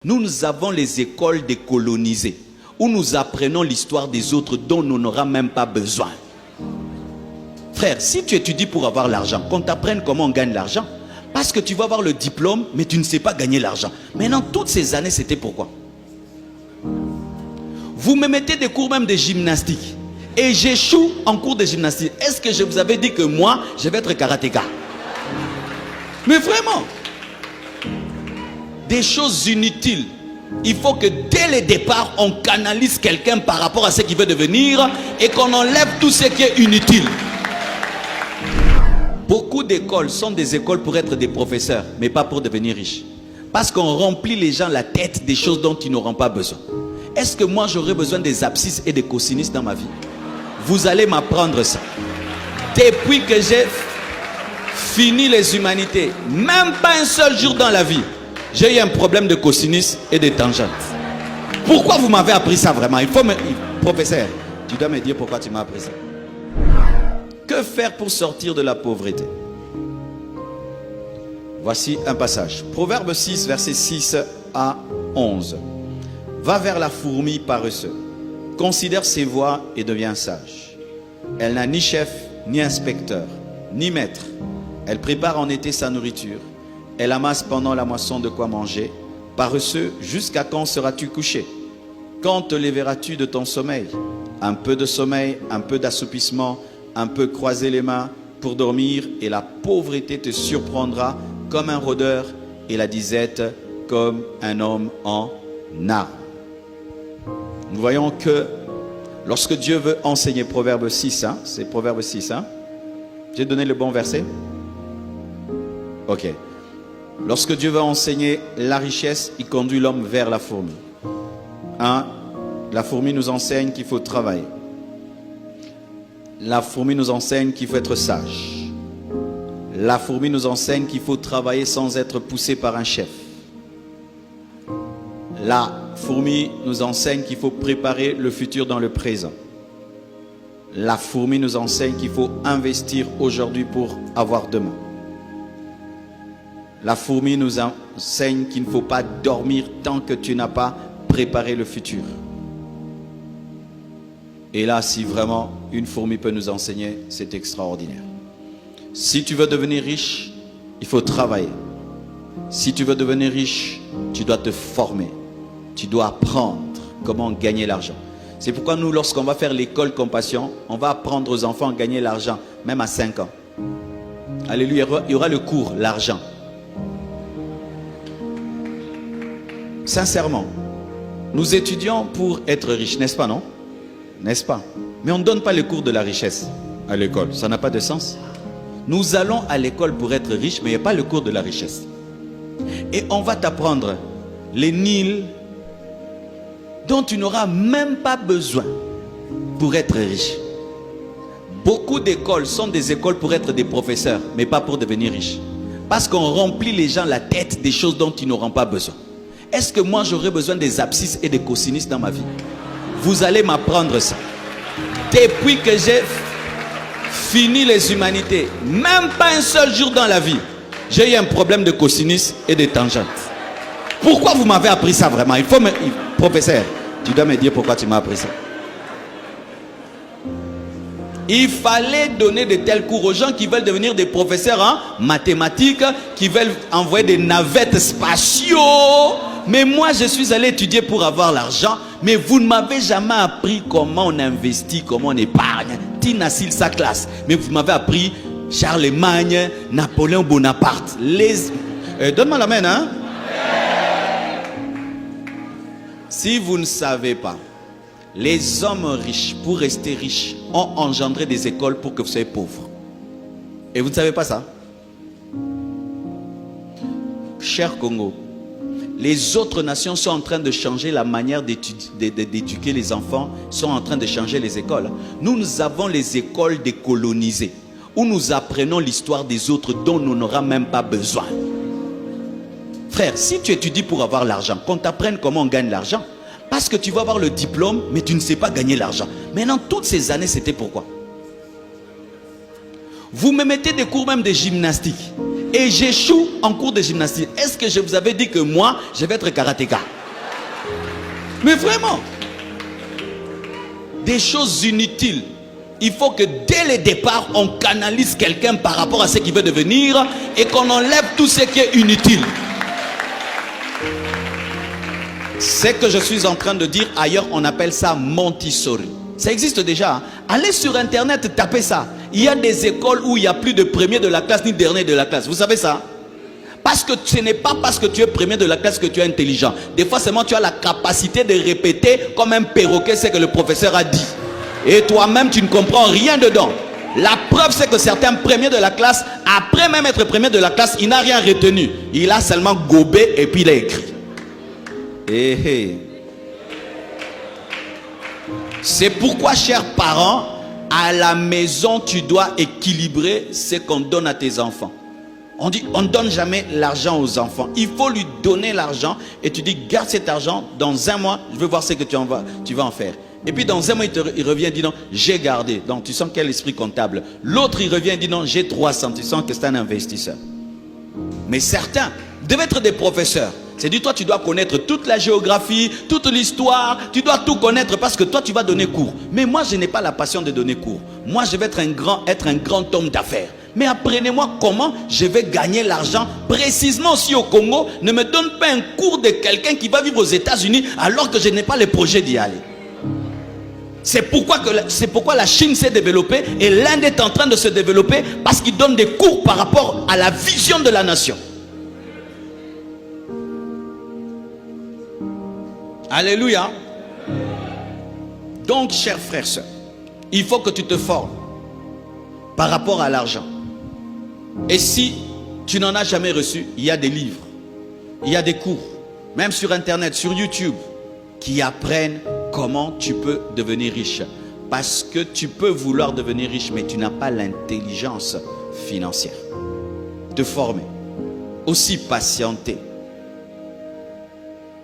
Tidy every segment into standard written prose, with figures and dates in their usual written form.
Nous avons les écoles décolonisées où nous apprenons l'histoire des autres dont on n'aura même pas besoin. Frère, si tu étudies pour avoir l'argent, qu'on t'apprenne comment on gagne l'argent, parce que tu vas avoir le diplôme, mais tu ne sais pas gagner l'argent. Maintenant, toutes ces années, c'était pourquoi? Vous me mettez des cours même de gymnastique et j'échoue en cours de gymnastique. Est-ce que je vous avais dit que moi, je vais être karatéka? Mais vraiment, des choses inutiles. Il faut que dès le départ, on canalise quelqu'un par rapport à ce qu'il veut devenir et qu'on enlève tout ce qui est inutile. Beaucoup d'écoles sont des écoles pour être des professeurs, mais pas pour devenir riches. Parce qu'on remplit les gens la tête des choses dont ils n'auront pas besoin. Est-ce que moi j'aurais besoin des abscisses et des cosinus dans ma vie? Vous allez m'apprendre ça. Depuis que j'ai fini les humanités, même pas un seul jour dans la vie, j'ai eu un problème de cosinus et de tangentes. Pourquoi vous m'avez appris ça vraiment? Il faut me... Professeur, tu dois me dire pourquoi tu m'as appris ça. Que faire pour sortir de la pauvreté? Voici un passage. Proverbe 6, versets 6 à 11. Va vers la fourmi paresseuse. Considère ses voies et deviens sage. Elle n'a ni chef, ni inspecteur, ni maître. Elle prépare en été sa nourriture. Elle amasse pendant la moisson de quoi manger. Paresseux, jusqu'à quand seras-tu couché? Quand te lèveras-tu de ton sommeil? Un peu de sommeil, un peu d'assoupissement, un peu croiser les mains pour dormir, et la pauvreté te surprendra comme un rôdeur et la disette comme un homme en armes. Nous voyons que lorsque Dieu veut enseigner Proverbe 6, c'est Proverbe 6, j'ai donné le bon verset? Ok. Lorsque Dieu veut enseigner la richesse, il conduit l'homme vers la fourmi. La fourmi nous enseigne qu'il faut travailler. La fourmi nous enseigne qu'il faut être sage. La fourmi nous enseigne qu'il faut travailler sans être poussé par un chef. La fourmi nous enseigne qu'il faut préparer le futur dans le présent. La fourmi nous enseigne qu'il faut investir aujourd'hui pour avoir demain. La fourmi nous enseigne qu'il ne faut pas dormir tant que tu n'as pas préparé le futur. Et là, si vraiment une fourmi peut nous enseigner, c'est extraordinaire. Si tu veux devenir riche, il faut travailler. Si tu veux devenir riche, tu dois te former. Tu dois apprendre comment gagner l'argent. C'est pourquoi nous, lorsqu'on va faire l'école Compassion, on va apprendre aux enfants à gagner l'argent, même à 5 ans. Alléluia, il y aura le cours, l'argent. Sincèrement, nous étudions pour être riches, n'est-ce pas, non? N'est-ce pas? Mais on ne donne pas le cours de la richesse à l'école. Ça n'a pas de sens. Nous allons à l'école pour être riches, mais il n'y a pas le cours de la richesse. Et on va t'apprendre les Nils dont tu n'auras même pas besoin pour être riche. Beaucoup d'écoles sont des écoles pour être des professeurs, mais pas pour devenir riches. Parce qu'on remplit les gens la tête des choses dont ils n'auront pas besoin. Est-ce que moi j'aurais besoin des abscisses et des cosinus dans ma vie? Vous allez m'apprendre ça. Depuis que j'ai fini les humanités, même pas un seul jour dans la vie, j'ai eu un problème de cosinus et de tangentes. Pourquoi vous m'avez appris ça vraiment? Il faut me... Professeur, tu dois me dire pourquoi tu m'as appris ça. Il fallait donner de tels cours aux gens qui veulent devenir des professeurs en mathématiques, qui veulent envoyer des navettes spatiaux. Mais moi, je suis allé étudier pour avoir l'argent. Mais vous ne m'avez jamais appris comment on investit, comment on épargne. Tina Sil, sa classe. Mais vous m'avez appris Charlemagne, Napoléon Bonaparte. Donne-moi la main, hein? Si vous ne savez pas, les hommes riches, pour rester riches, ont engendré des écoles pour que vous soyez pauvres. Et vous ne savez pas ça? Cher Congo, les autres nations sont en train de changer la manière d'éduquer les enfants, sont en train de changer les écoles. Nous avons les écoles décolonisées, où nous apprenons l'histoire des autres dont on n'aura même pas besoin. Frère, si tu étudies pour avoir l'argent, qu'on t'apprenne comment on gagne l'argent, parce que tu vas avoir le diplôme, mais tu ne sais pas gagner l'argent. Maintenant, toutes ces années, c'était pourquoi? Vous me mettez des cours même de gymnastique et j'échoue en cours de gymnastique, est-ce que je vous avais dit que moi, je vais être karatéka? Mais vraiment, des choses inutiles. Il faut que dès le départ, on canalise quelqu'un par rapport à ce qu'il veut devenir et qu'on enlève tout ce qui est inutile. Ce que je suis en train de dire ailleurs, on appelle ça Montessori. Ça existe déjà. Hein? Allez sur internet, tapez ça. Il y a des écoles où il n'y a plus de premier de la classe ni dernier de la classe. Vous savez ça? Parce que ce n'est pas parce que tu es premier de la classe que tu es intelligent. Des fois seulement tu as la capacité de répéter comme un perroquet ce que le professeur a dit. Et toi-même tu ne comprends rien dedans. La preuve c'est que certains premiers de la classe, après même être premier de la classe, il n'a rien retenu. Il a seulement gobé et puis il a écrit. C'est pourquoi, chers parents, à la maison, tu dois équilibrer ce qu'on donne à tes enfants. On dit, on ne donne jamais l'argent aux enfants. Il faut lui donner l'argent et tu dis, garde cet argent, dans un mois, je veux voir ce que tu vas en faire. Et puis dans un mois, il revient et dit non, j'ai gardé. Donc tu sens quel esprit comptable. L'autre, il revient et dit non, j'ai 300. Tu sens que c'est un investisseur. Mais certains devaient être des professeurs. C'est dit, toi, tu dois connaître toute la géographie, toute l'histoire. Tu dois tout connaître parce que toi, tu vas donner cours. Mais moi, je n'ai pas la passion de donner cours. Moi, je vais être un grand homme d'affaires. Mais apprenez-moi comment je vais gagner l'argent précisément aussi au Congo. Ne me donne pas un cours de quelqu'un qui va vivre aux États-Unis alors que je n'ai pas le projet d'y aller. C'est pourquoi la Chine s'est développée et l'Inde est en train de se développer parce qu'ils donnent des cours par rapport à la vision de la nation. Alléluia. Donc, chers frères et sœurs, il faut que tu te formes par rapport à l'argent. Et si tu n'en as jamais reçu, il y a des livres, il y a des cours, même sur Internet, sur YouTube, qui apprennent comment tu peux devenir riche. Parce que tu peux vouloir devenir riche, mais tu n'as pas l'intelligence financière. Te former, aussi patienter,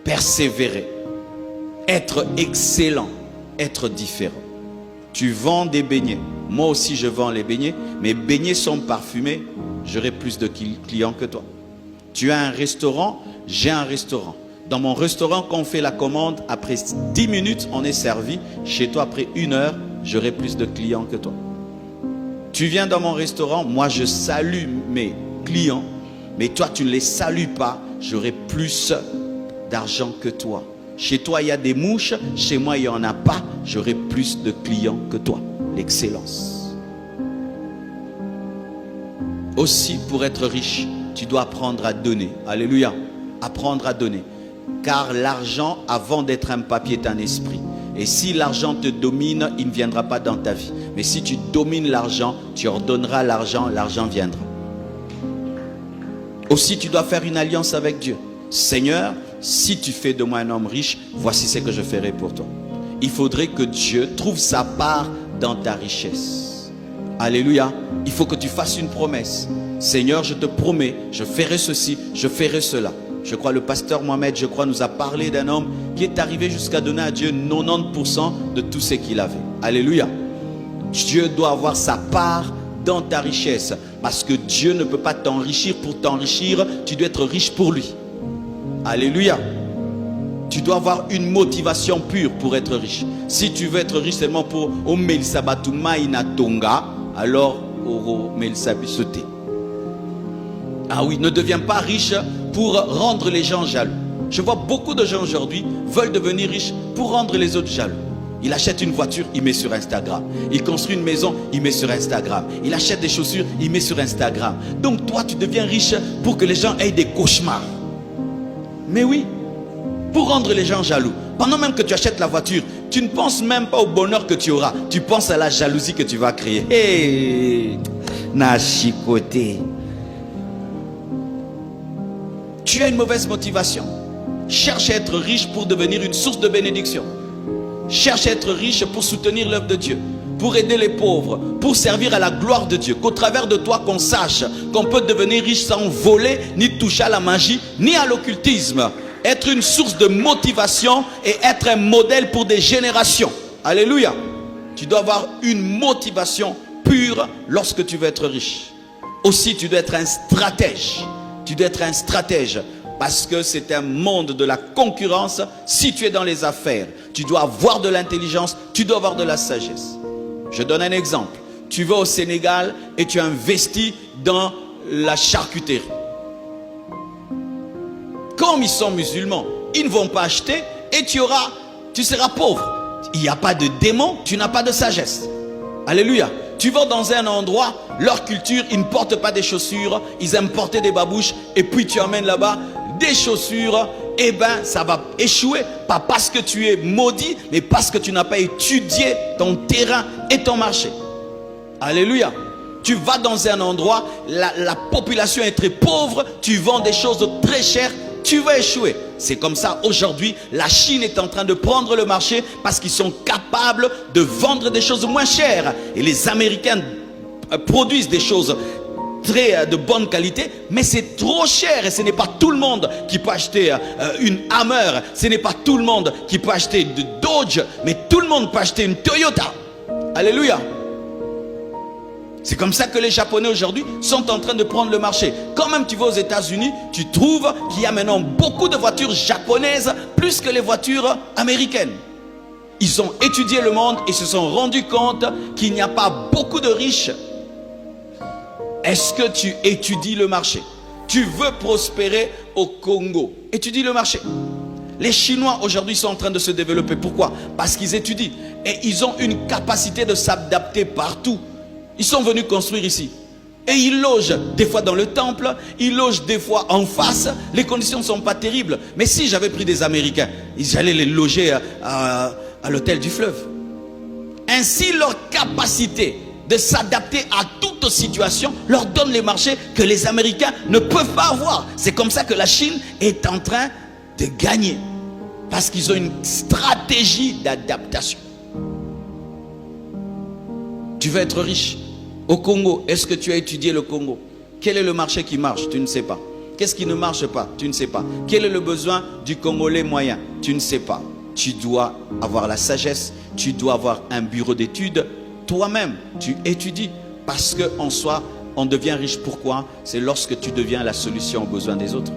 persévérer, être excellent, être différent. Tu vends des beignets. Moi aussi je vends les beignets. Mes beignets sont parfumés. J'aurai plus de clients que toi. Tu as un restaurant, j'ai un restaurant. Dans mon restaurant, quand on fait la commande, après 10 minutes, on est servi. Chez toi, après 1 heure, j'aurai plus de clients que toi. Tu viens dans mon restaurant, moi je salue mes clients. Mais toi, tu ne les salues pas. J'aurai plus d'argent que toi. Chez toi, il y a des mouches. Chez moi, il n'y en a pas. J'aurai plus de clients que toi. L'excellence. Aussi, pour être riche, tu dois apprendre à donner. Alléluia. Apprendre à donner. Car l'argent, avant d'être un papier, est un esprit. Et si l'argent te domine, il ne viendra pas dans ta vie. Mais si tu domines l'argent, tu ordonneras l'argent, l'argent viendra. Aussi, tu dois faire une alliance avec Dieu. Seigneur, si tu fais de moi un homme riche, voici ce que je ferai pour toi. Il faudrait que Dieu trouve sa part dans ta richesse. Alléluia. Il faut que tu fasses une promesse. Seigneur, je te promets, je ferai ceci, je ferai cela. Je crois le pasteur Mohamed, je crois, nous a parlé d'un homme qui est arrivé jusqu'à donner à Dieu 90% de tout ce qu'il avait. Alléluia. Dieu doit avoir sa part dans ta richesse. Parce que Dieu ne peut pas t'enrichir pour t'enrichir. Tu dois être riche pour lui. Alléluia. Tu dois avoir une motivation pure pour être riche. Si tu veux être riche seulement pour Omel Sabatuma Inatonga, alors Omel Sabisote. Ah oui, ne deviens pas riche pour rendre les gens jaloux. Je vois beaucoup de gens aujourd'hui veulent devenir riches pour rendre les autres jaloux. Il achète une voiture, il met sur Instagram. Il construit une maison, il met sur Instagram. Il achète des chaussures, il met sur Instagram. Donc toi, tu deviens riche pour que les gens aient des cauchemars. Mais oui, pour rendre les gens jaloux. Pendant même que tu achètes la voiture, tu ne penses même pas au bonheur que tu auras. Tu penses à la jalousie que tu vas créer. Hé, Nachicoté. Tu as une mauvaise motivation. Cherche à être riche pour devenir une source de bénédiction. Cherche à être riche pour soutenir l'œuvre de Dieu, pour aider les pauvres, pour servir à la gloire de Dieu. Qu'au travers de toi, qu'on sache qu'on peut devenir riche sans voler, ni toucher à la magie, ni à l'occultisme. Être une source de motivation et être un modèle pour des générations. Alléluia. Tu dois avoir une motivation pure lorsque tu veux être riche. Aussi, tu dois être un stratège. Tu dois être un stratège. Parce que c'est un monde de la concurrence. Si tu es dans les affaires, tu dois avoir de l'intelligence, tu dois avoir de la sagesse. Je donne un exemple. Tu vas au Sénégal et tu investis dans la charcuterie. Comme ils sont musulmans, ils ne vont pas acheter et tu seras pauvre. Il n'y a pas de démon, tu n'as pas de sagesse. Alléluia. Tu vas dans un endroit, leur culture, ils ne portent pas des chaussures, ils aiment porter des babouches, et puis tu emmènes là-bas des chaussures, et ben ça va échouer. Pas parce que tu es maudit, mais parce que tu n'as pas étudié ton terrain et ton marché. Alléluia. Tu vas dans un endroit, la population est très pauvre, tu vends des choses très chères, tu vas échouer. C'est comme ça aujourd'hui, la Chine est en train de prendre le marché parce qu'ils sont capables de vendre des choses moins chères. Et les Américains produisent des choses de bonne qualité, mais c'est trop cher et ce n'est pas tout le monde qui peut acheter une Hammer, ce n'est pas tout le monde qui peut acheter de Dodge, mais tout le monde peut acheter une Toyota. Alléluia. C'est comme ça que les Japonais aujourd'hui sont en train de prendre le marché. Quand même tu vas aux États-Unis, tu trouves qu'il y a maintenant beaucoup de voitures japonaises plus que les voitures américaines. Ils ont étudié le monde et se sont rendus compte qu'il n'y a pas beaucoup de riches. Est-ce que tu étudies le marché? Tu veux prospérer au Congo? Étudie le marché. Les Chinois aujourd'hui sont en train de se développer. Pourquoi? Parce qu'ils étudient. Et ils ont une capacité de s'adapter partout. Ils sont venus construire ici. Et ils logent des fois dans le temple, ils logent des fois en face. Les conditions ne sont pas terribles. Mais si j'avais pris des Américains, j'allais les loger à l'hôtel du fleuve. Ainsi, leur capacité de s'adapter à toute situation leur donne les marchés que les Américains ne peuvent pas avoir. C'est comme ça que la Chine est en train de gagner. Parce qu'ils ont une stratégie d'adaptation. Tu veux être riche. Au Congo, est-ce que tu as étudié le Congo? Quel est le marché qui marche? Tu ne sais pas. Qu'est-ce qui ne marche pas? Tu ne sais pas. Quel est le besoin du Congolais moyen? Tu ne sais pas. Tu dois avoir la sagesse. Tu dois avoir un bureau d'études. Toi-même, tu étudies. Parce qu'en soi, on devient riche. Pourquoi? C'est lorsque tu deviens la solution aux besoins des autres.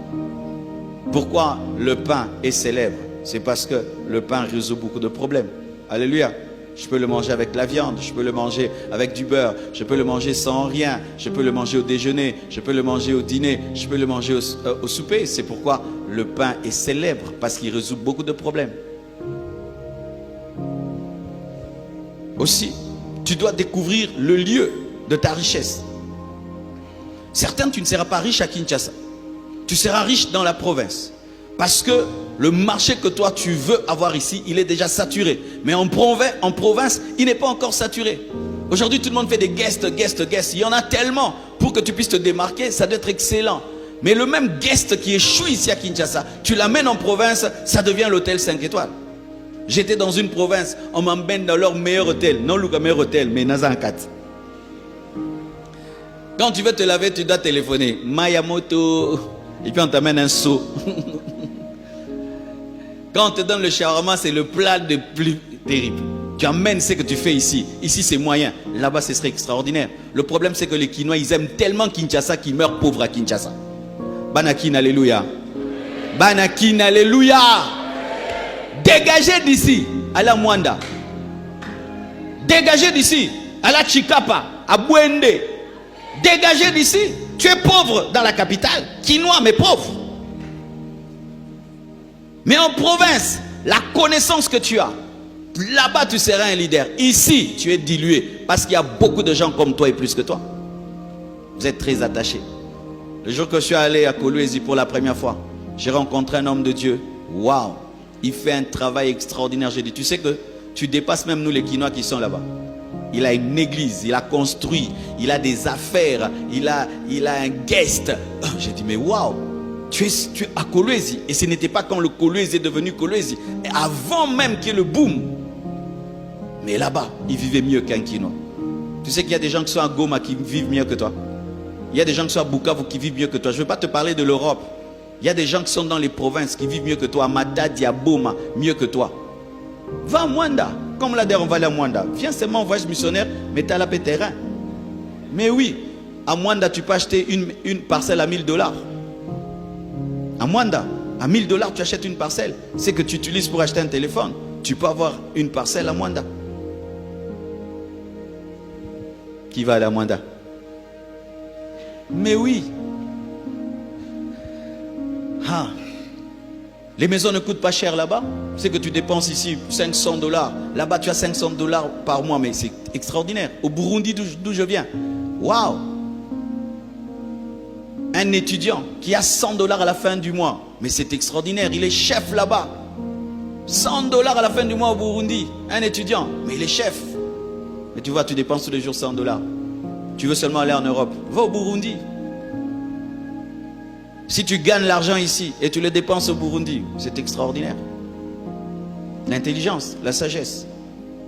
Pourquoi le pain est célèbre? C'est parce que le pain résout beaucoup de problèmes. Alléluia. Je peux le manger avec la viande, je peux le manger avec du beurre, je peux le manger sans rien, je peux le manger au déjeuner, je peux le manger au dîner, je peux le manger au souper. C'est pourquoi le pain est célèbre, parce qu'il résout beaucoup de problèmes. Aussi, tu dois découvrir le lieu de ta richesse. Certains, tu ne seras pas riche à Kinshasa. Tu seras riche dans la province. Parce que le marché que toi tu veux avoir ici, il est déjà saturé. Mais en province, il n'est pas encore saturé. Aujourd'hui, tout le monde fait des guests. Il y en a tellement. Pour que tu puisses te démarquer, ça doit être excellent. Mais le même guest qui échoue ici à Kinshasa, tu l'amènes en province, ça devient l'hôtel 5 étoiles. J'étais dans une province, on m'emmène dans leur meilleur hôtel. Non, le meilleur hôtel, mais Nazan 4. Quand tu veux te laver, tu dois téléphoner. Mayamoto. Et puis on t'amène un seau. Quand on te donne le shawarma, c'est le plat le plus terrible. Tu amènes ce que tu fais ici. Ici, c'est moyen. Là-bas, ce serait extraordinaire. Le problème, c'est que les Kinois, ils aiment tellement Kinshasa qu'ils meurent pauvres à Kinshasa. Banakin, alléluia. Banakin, alléluia. Dégagez d'ici, à la Mwanda. Dégagez d'ici, à la Chikapa, à Bwende. Dégagez d'ici. Tu es pauvre dans la capitale. Kinois, mais pauvre. Mais en province, la connaissance que tu as, là-bas tu seras un leader. Ici, tu es dilué parce qu'il y a beaucoup de gens comme toi et plus que toi. Vous êtes très attachés. Le jour que je suis allé à Kolwezi pour la première fois, j'ai rencontré un homme de Dieu. Waouh! Il fait un travail extraordinaire. J'ai dit, tu sais que tu dépasses même nous les Kinois qui sont là-bas. Il a une église, il a construit, il a des affaires, il a un guest. J'ai dit, mais waouh! Tu es à Kolwezi. Et ce n'était pas quand le Kolwezi est devenu Kolwezi. Avant même qu'il y ait le boom. Mais là-bas, il vivait mieux qu'un Kinois. Tu sais qu'il y a des gens qui sont à Goma qui vivent mieux que toi. Il y a des gens qui sont à Bukavu qui vivent mieux que toi. Je ne veux pas te parler de l'Europe. Il y a des gens qui sont dans les provinces qui vivent mieux que toi. À Matadi, à Boma, mieux que toi. Va à Mwanda. Comme là, on va aller à Mwanda. Viens seulement en voyage missionnaire, mais tu as la terrain. Mais oui, À Mwanda, tu peux acheter une parcelle à $1000. À Mwanda, à $1000, tu achètes une parcelle. C'est que tu utilises pour acheter un téléphone. Tu peux avoir une parcelle à Mwanda. Qui va aller à Mwanda? Mais oui. Ah. Les maisons ne coûtent pas cher là-bas. C'est que tu dépenses ici $500. Là-bas, tu as $500 par mois. Mais c'est extraordinaire. Au Burundi, d'où je viens. Waouh! Un étudiant qui a $100 à la fin du mois. Mais c'est extraordinaire. Il est chef là-bas. $100 à la fin du mois au Burundi. Un étudiant. Mais il est chef. Mais tu vois, tu dépenses tous les jours $100. Tu veux seulement aller en Europe. Va au Burundi. Si tu gagnes l'argent ici et tu le dépenses au Burundi, c'est extraordinaire. L'intelligence, la sagesse.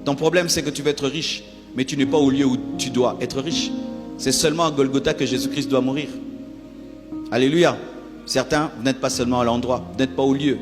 Ton problème, c'est que tu veux être riche, mais tu n'es pas au lieu où tu dois être riche. C'est seulement à Golgotha que Jésus-Christ doit mourir. Alléluia. Certains, vous n'êtes pas seulement à l'endroit, vous n'êtes pas au lieu.